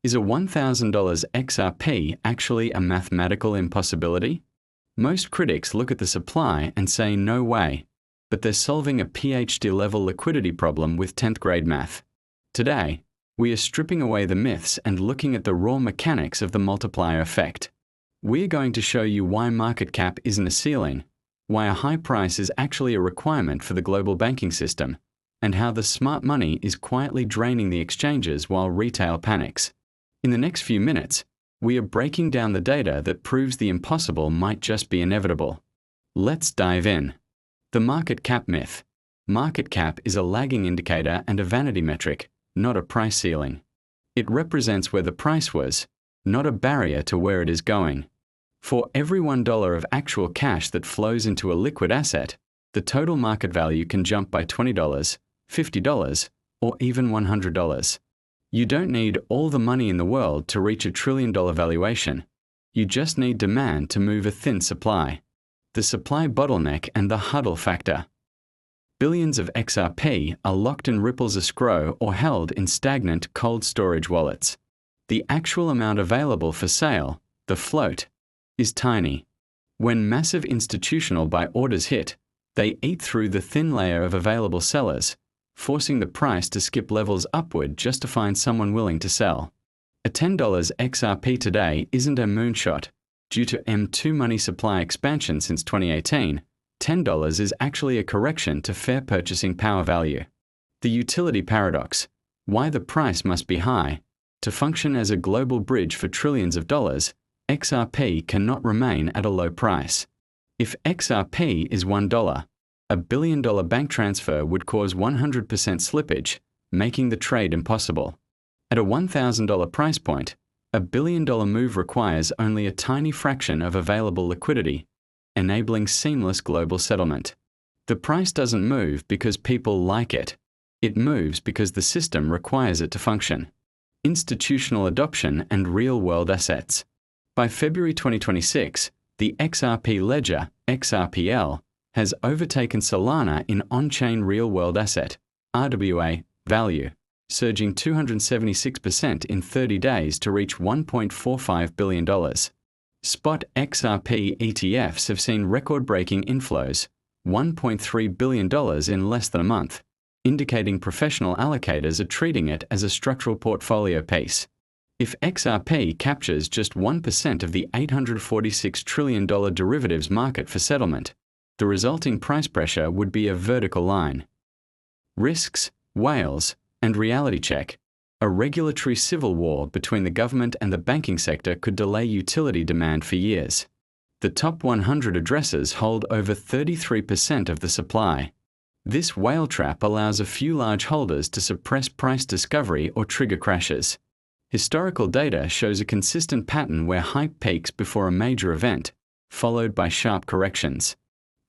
Is a $1,000 XRP actually a mathematical impossibility? Most critics look at the supply and say no way, but they're solving a PhD-level liquidity problem with 10th grade math. Today, we are stripping away the myths and looking at the raw mechanics of the multiplier effect. We're going to show you why market cap isn't a ceiling, why a high price is actually a requirement for the global banking system, and how the smart money is quietly draining the exchanges while retail panics. In the next few minutes, we are breaking down the data that proves the impossible might just be inevitable. Let's dive in. The market cap myth. Market cap is a lagging indicator and a vanity metric, not a price ceiling. It represents where the price was, not a barrier to where it is going. For every $1 of actual cash that flows into a liquid asset, the total market value can jump by $20, $50, or even $100. You don't need all the money in the world to reach $1 trillion valuation. You just need demand to move a thin supply. The supply bottleneck and the huddle factor. Billions of XRP are locked in Ripple's escrow or held in stagnant cold storage wallets. The actual amount available for sale, the float, is tiny. When massive institutional buy orders hit, they eat through the thin layer of available sellers, forcing the price to skip levels upward just to find someone willing to sell. A $10 XRP today isn't a moonshot. Due to M2 money supply expansion since 2018, $10 is actually a correction to fair purchasing power value. The utility paradox. Why the price must be high. To function as a global bridge for trillions of dollars, XRP cannot remain at a low price. If XRP is $1, a $1 billion bank transfer would cause 100% slippage, making the trade impossible. At a $1,000 price point, a $1 billion move requires only a tiny fraction of available liquidity, enabling seamless global settlement. The price doesn't move because people like it. It moves because the system requires it to function. Institutional adoption and real-world assets. By February 2026, the XRP ledger, XRPL, has overtaken Solana in on-chain real-world asset, RWA, value, surging 276% in 30 days to reach $1.45 billion. Spot XRP ETFs have seen record-breaking inflows, $1.3 billion in less than a month, indicating professional allocators are treating it as a structural portfolio piece. If XRP captures just 1% of the $846 trillion derivatives market for settlement, the resulting price pressure would be a vertical line. Risks, whales, and reality check. A regulatory civil war between the government and the banking sector could delay utility demand for years. The top 100 addresses hold over 33% of the supply. This whale trap allows a few large holders to suppress price discovery or trigger crashes. Historical data shows a consistent pattern where hype peaks before a major event, followed by sharp corrections.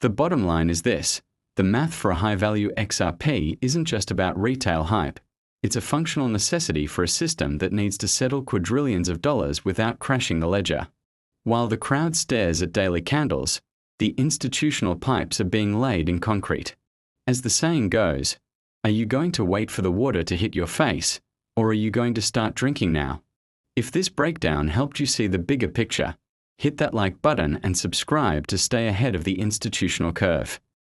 The bottom line is this: the math for a high-value XRP isn't just about retail hype. It's a functional necessity for a system that needs to settle quadrillions of dollars without crashing the ledger. While the crowd stares at daily candles, the institutional pipes are being laid in concrete. As the saying goes, are you going to wait for the water to hit your face, or are you going to start drinking now? If this breakdown helped you see the bigger picture, hit that like button and subscribe to stay ahead of the institutional curve.